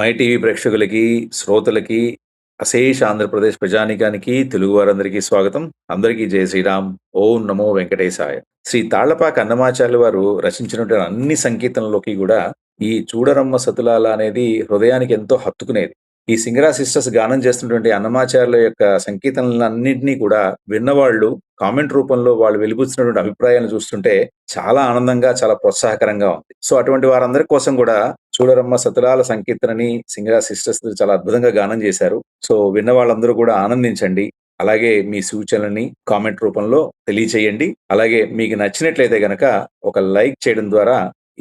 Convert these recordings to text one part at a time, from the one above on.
My TV ప్రేక్షకులకి, శ్రోతలకి, అశేష ఆంధ్రప్రదేశ్ ప్రజానీకానికి, తెలుగు వారందరికీ స్వాగతం. అందరికీ జై శ్రీరామ్. ఓం నమో వెంకటేశాయ. శ్రీ తాళ్లపాక అన్నమాచార్యుల వారు రచించినటువంటి అన్ని సంకీర్తనలోకి కూడా ఈ చూడరమ్మ సతులాల అనేది హృదయానికి ఎంతో హత్తుకునేది. ఈ సింగరా సిస్టర్స్ గానం చేస్తున్నటువంటి అన్నమాచార్యుల యొక్క సంకీర్తనలన్నింటినీ కూడా విన్నవాళ్ళు కామెంట్ రూపంలో వాళ్ళు వెలిబుచ్చినటువంటి అభిప్రాయాలను చూస్తుంటే చాలా ఆనందంగా, చాలా ప్రోత్సాహకరంగా ఉంది. సో అటువంటి వారందరి కోసం కూడా చూడరమ్మ సతులాల సంకీర్తనని సింగరా సిస్టర్స్ చాలా అద్భుతంగా గానం చేశారు. సో విన్న వాళ్ళందరూ కూడా ఆనందించండి. అలాగే మీ సూచనలని కామెంట్ రూపంలో తెలియచేయండి. అలాగే మీకు నచ్చినట్లయితే గనక ఒక లైక్ చేయడం ద్వారా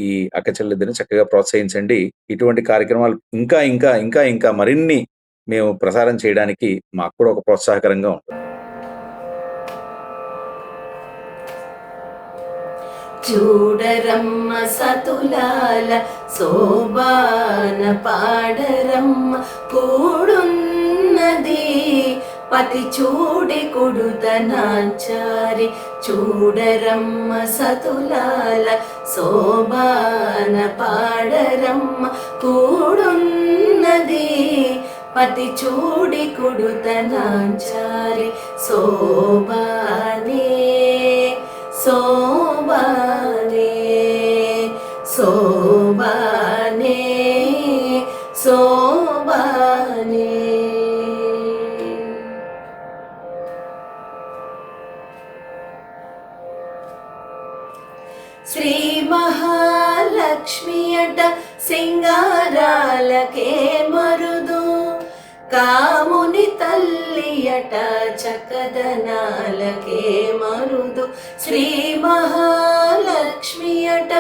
ఈ అక్క చెల్లెలిద్దరిని చక్కగా ప్రోత్సహించండి. ఇటువంటి కార్యక్రమాలు ఇంకా ఇంకా ఇంకా ఇంకా మరిన్ని మేము ప్రసారం చేయడానికి మాకు కూడా ఒక ప్రోత్సాహకరంగా ఉంటుంది. చూడరమ్మ సతులాల శోభాన పాడరమ్మ కూడున్నది పతి చూడి కొడుతనాచారి. చూడరమ్మ సతులాల శోభాన పాడరమ్మ కూడున్నది పతి చూడి కొడుతనాచారి. శోభానే శోభానే శోభానే శోభానే. శ్రీ మహాలక్ష్మి అట సింగారాలకే మరుదు, కాముని తల్లియట చక్కదనాలకే మరుదు. శ్రీ మహాలక్ష్మి అట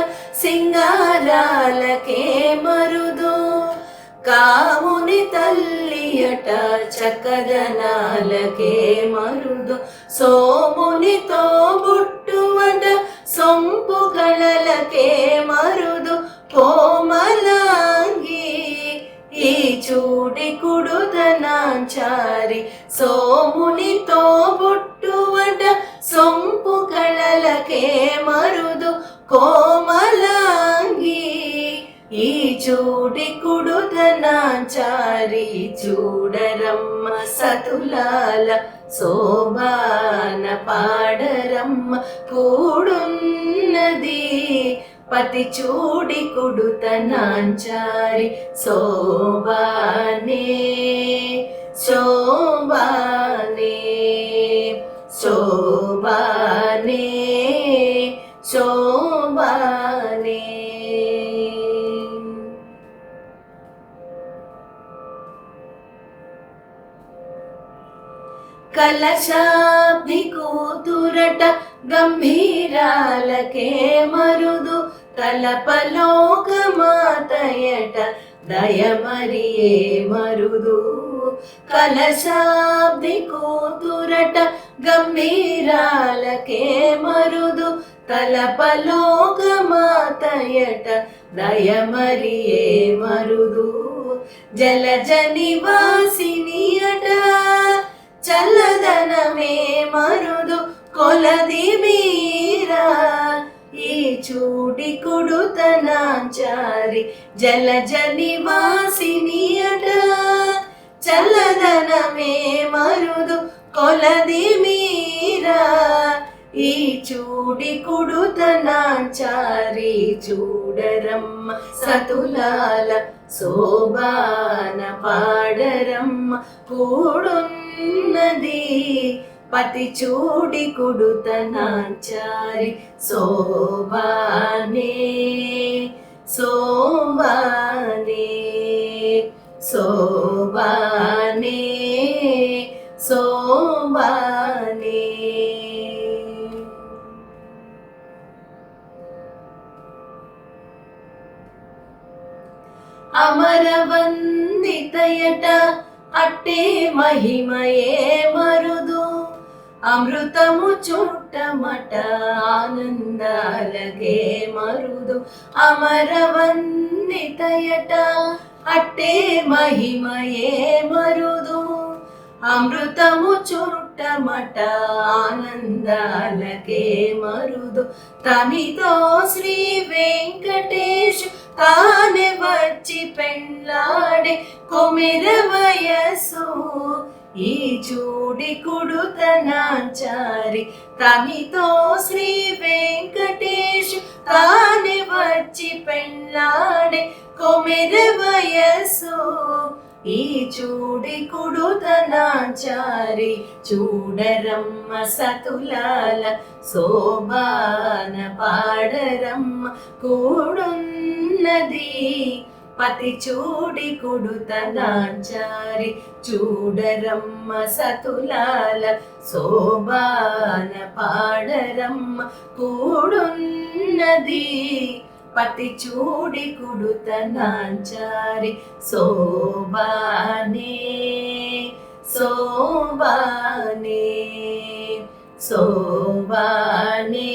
సింగారాలకే మరుదు, కాముని తల్లియట చక్కదనాలకే మరుదు. సోమునితో బుట్టువట సొంపుగళలకే మరుదు. కోమలాంగి ఈ చూడి కుడుదనాచారి. సోమునితో బుట్టువట సొంపుగళలకే మరుదు. కోమలాంగి ఈ చూడి కుడుదనాచారి. చూడరమ్మ సతులాల శోభాన పాడరమ్మ కూడున్నది పతి చూడి కుడుతనాచారి. శోభానే శోభానే శోభానే శోభానే. కలశాబ్ది కూతురట గంభీరాలకే మరుదు, కలపలోకమాతయట దయమరియే మరుదు. కలశాబ్ది కూతురట గంభీరాలకే మరుదు, కలపలోకమాతయట దయమరియే మరుదు. జలజ నివాసిని అట చల్లదనమే మరుదు, కొలది మీరా ఈ చూడి కుడుతనాచారి. జలజ నివాసిని అట చల్లదనమే మరుదు, కొలది మీరా ఈ చూడి కుడుతనాచారి. చూడరమ్మ సతులాల శోభాన పాడరమ్మ కూడున్నది పతి చూడి కుడుతనాచారి. శోభానే శోభానే శోభానే శోభానే. అమరవందితయట అట్టే మహిమయే మరుదు, అమృతము చుట్టమట ఆనందాలకే మరుదు. అమరవందితయట అట్టే మహిమయే మరుదు, అమృతము చుట్ట చుట్టమట ఆనందాలకే మరుదు తమితో శ్రీ వెంకటేశు తానే వచ్చి పెండ్లాడే కొమెర వయస్సు ఈ చూడి కుడుతనాచారి తమితో శ్రీ వెంకటేశు తానే వచ్చి పెండ్లాడే కొమెర వయస్సు ఈ చూడి కుడుతనాచారి చూడరమ్మ సతులాల శోభాన పాడరమ్మ కూడున్నది పతి చూడి కుడుతనాచారి చూడరమ్మ సతులాల శోభాన పాడరమ్మ కూడున్నది పతి చూడి కుడుతనాచారి శోభానే శోభానే శోభానే శోభానే